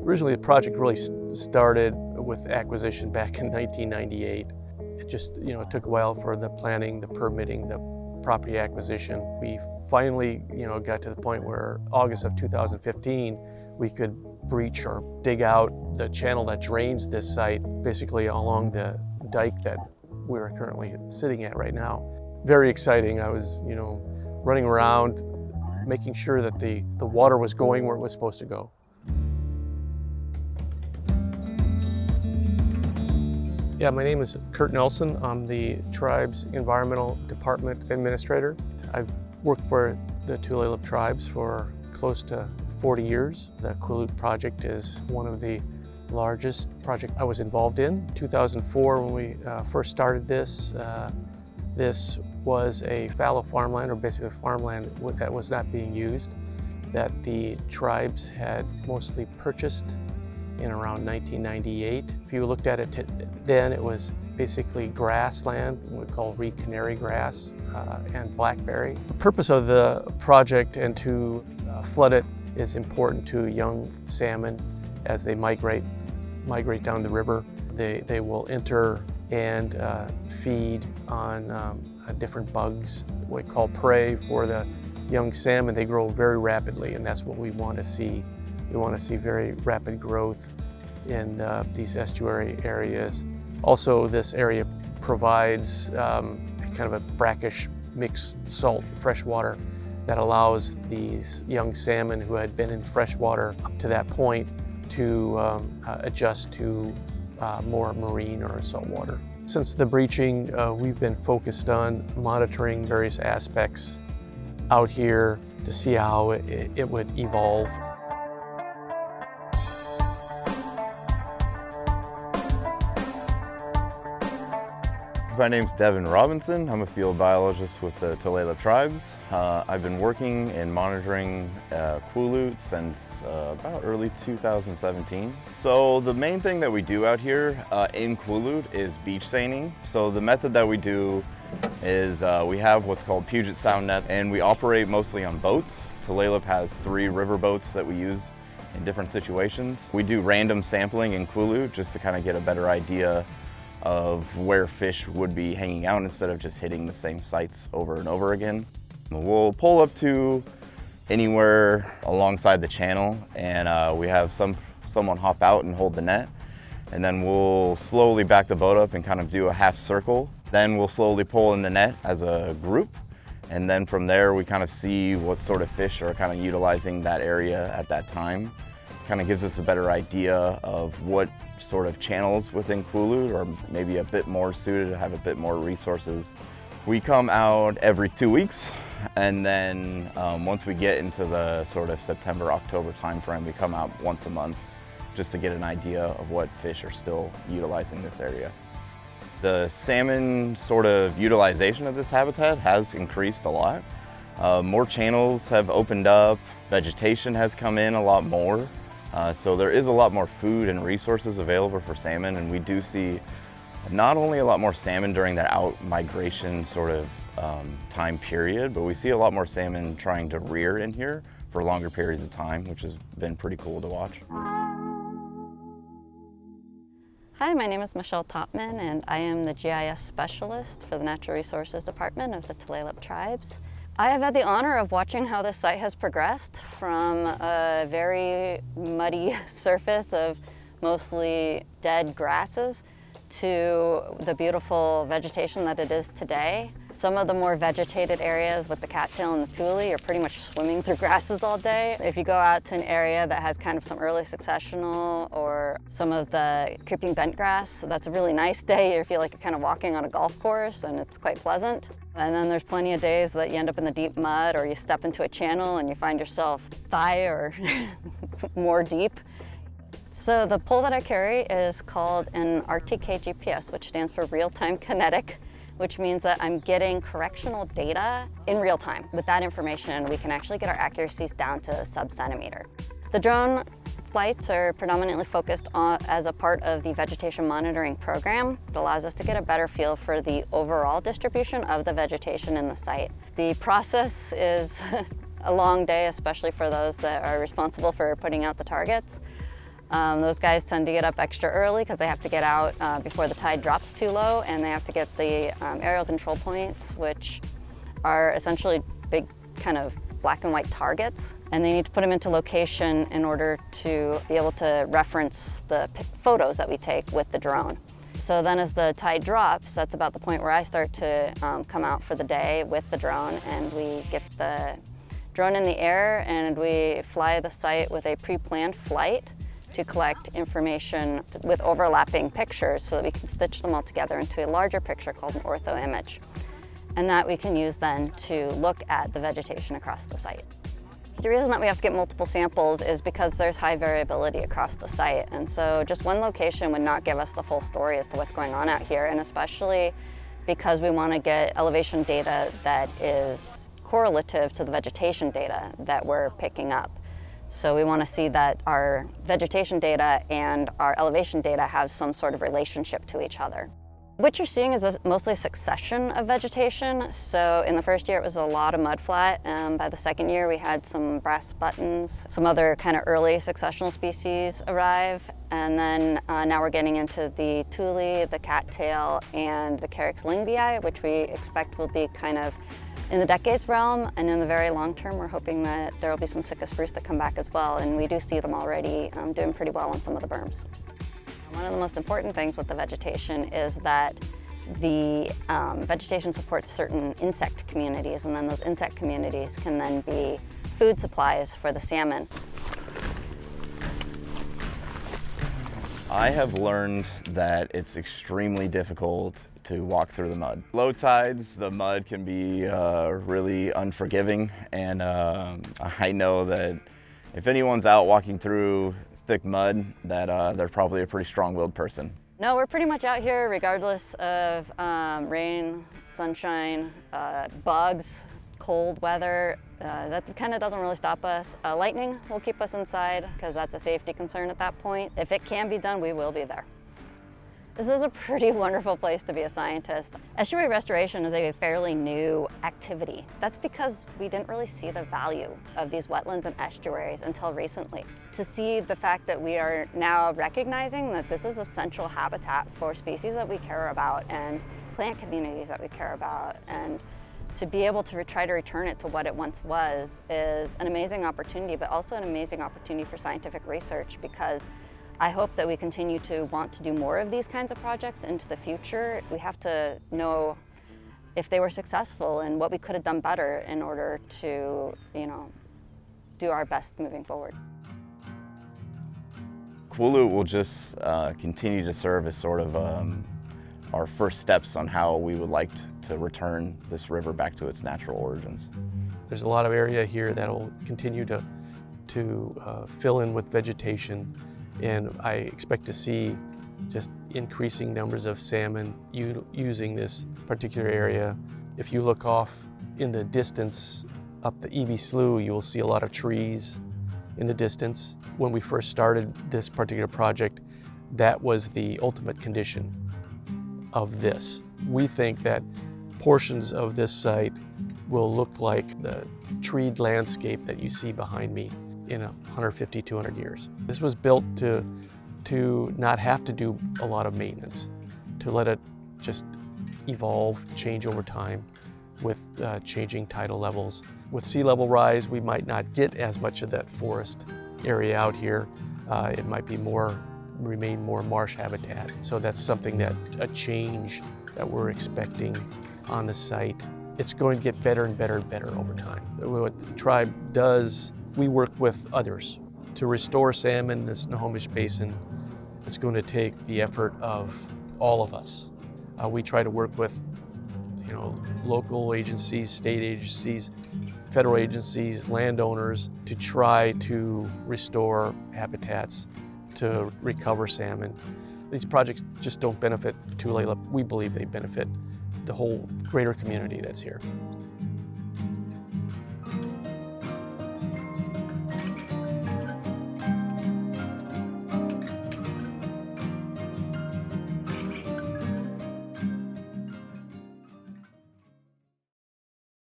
Originally, the project really started with acquisition back in 1998. It just, it took a while for the planning, the permitting, the property acquisition. We finally, got to the point where August of 2015, we could breach or dig out the channel that drains this site, basically along the dike that we're currently sitting at right now. Very exciting. I was, running around, making sure that the water was going where it was supposed to go. Yeah, my name is Kurt Nelson. I'm the tribe's Environmental Department Administrator. I've worked for the Tulalip Tribes for close to 40 years. The Qwuloolt project is one of the largest projects I was involved in. 2004, when we first started this, this was a fallow farmland, or basically farmland that was not being used, that the tribes had mostly purchased in around 1998. If you looked at it then, it was basically grassland, what we call reed canary grass and blackberry. The purpose of the project and to flood it is important to young salmon as they migrate down the river. They will enter and feed on different bugs, what we call prey for the young salmon. They grow very rapidly, and that's what we want to see. We want to see very rapid growth in these estuary areas. Also, this area provides kind of a brackish mixed salt freshwater that allows these young salmon who had been in freshwater up to that point to adjust to more marine or saltwater. Since the breaching, we've been focused on monitoring various aspects out here to see how it would evolve. My name's Devin Robinson. I'm a field biologist with the Tulalip Tribes. I've been working in monitoring Qwuloolt since about early 2017. So the main thing that we do out here in Qwuloolt is beach seining. So the method that we do is we have what's called Puget Sound net, and we operate mostly on boats. Tulalip has 3 river boats that we use in different situations. We do random sampling in Qwuloolt just to kind of get a better idea of where fish would be hanging out instead of just hitting the same sites over and over again. We'll pull up to anywhere alongside the channel, and we have someone hop out and hold the net, and then we'll slowly back the boat up and kind of do a half circle. Then we'll slowly pull in the net as a group, and then from there we kind of see what sort of fish are kind of utilizing that area at that time. Kind of gives us a better idea of what sort of channels within Qwuloolt are maybe a bit more suited to have a bit more resources. We come out every 2 weeks, and then once we get into the sort of September, October timeframe, we come out once a month just to get an idea of what fish are still utilizing this area. The salmon sort of utilization of this habitat has increased a lot. More channels have opened up, vegetation has come in a lot more. So there is a lot more food and resources available for salmon, and we do see not only a lot more salmon during that out-migration sort of time period, but we see a lot more salmon trying to rear in here for longer periods of time, which has been pretty cool to watch. Hi, my name is Michelle Topman, and I am the GIS specialist for the Natural Resources Department of the Tulalip Tribes. I have had the honor of watching how this site has progressed from a very muddy surface of mostly dead grasses to the beautiful vegetation that it is today. Some of the more vegetated areas with the cattail and the tule are pretty much swimming through grasses all day. If you go out to an area that has kind of some early successional or some of the creeping bent grass, that's a really nice day. You feel like you're kind of walking on a golf course, and it's quite pleasant. And then there's plenty of days that you end up in the deep mud, or you step into a channel and you find yourself thigh or more deep. So the pole that I carry is called an RTK GPS, which stands for real-time kinetic, which means that I'm getting correctional data in real time. With that information, we can actually get our accuracies down to sub-centimeter. The drone flights are predominantly focused on as a part of the vegetation monitoring program. It allows us to get a better feel for the overall distribution of the vegetation in the site. The process is a long day, especially for those that are responsible for putting out the targets. Those guys tend to get up extra early because they have to get out before the tide drops too low, and they have to get the aerial control points, which are essentially big kind of black and white targets, and they need to put them into location in order to be able to reference the photos that we take with the drone. So then as the tide drops, that's about the point where I start to come out for the day with the drone, and we get the drone in the air and we fly the site with a pre-planned flight to collect information with overlapping pictures so that we can stitch them all together into a larger picture called an ortho image. And that we can use then to look at the vegetation across the site. The reason that we have to get multiple samples is because there's high variability across the site. And so just one location would not give us the full story as to what's going on out here, and especially because we want to get elevation data that is correlative to the vegetation data that we're picking up. So we want to see that our vegetation data and our elevation data have some sort of relationship to each other. What you're seeing is mostly a succession of vegetation. So in the first year it was a lot of mudflat. By the second year we had some brass buttons, some other kind of early successional species arrive. And then now we're getting into the tule, the cattail, and the Carex lingbii, which we expect will be kind of in the decades realm, and in the very long term, we're hoping that there will be some Sitka spruce that come back as well, and we do see them already doing pretty well on some of the berms. One of the most important things with the vegetation is that the vegetation supports certain insect communities, and then those insect communities can then be food supplies for the salmon. I have learned that it's extremely difficult to walk through the mud. Low tides, the mud can be really unforgiving, and I know that if anyone's out walking through thick mud, that they're probably a pretty strong-willed person. No, we're pretty much out here regardless of rain, sunshine, bugs, cold weather. That kind of doesn't really stop us. Lightning will keep us inside because that's a safety concern at that point. If it can be done, we will be there. This is a pretty wonderful place to be a scientist. Estuary restoration is a fairly new activity. That's because we didn't really see the value of these wetlands and estuaries until recently. To see the fact that we are now recognizing that this is essential habitat for species that we care about and plant communities that we care about, and to be able to try to return it to what it once was is an amazing opportunity, but also an amazing opportunity for scientific research, because I hope that we continue to want to do more of these kinds of projects into the future. We have to know if they were successful and what we could have done better in order to, do our best moving forward. Qwuloolt will just continue to serve as sort of our first steps on how we would like to return this river back to its natural origins. There's a lot of area here that will continue to fill in with vegetation, and I expect to see just increasing numbers of salmon using this particular area. If you look off in the distance up the EB Slough, you will see a lot of trees in the distance. When we first started this particular project, that was the ultimate condition of this. We think that portions of this site will look like the treed landscape that you see behind me in 150, 200 years. This was built to not have to do a lot of maintenance, to let it just evolve, change over time with changing tidal levels. With sea level rise, we might not get as much of that forest area out here. It might be remain more marsh habitat. So that's something a change that we're expecting on the site. It's going to get better and better and better over time. What the tribe does, we work with others to restore salmon in the Snohomish Basin. It's going to take the effort of all of us. We try to work with local agencies, state agencies, federal agencies, landowners to try to restore habitats, to recover salmon. These projects just don't benefit Tulalip. We believe they benefit the whole greater community that's here.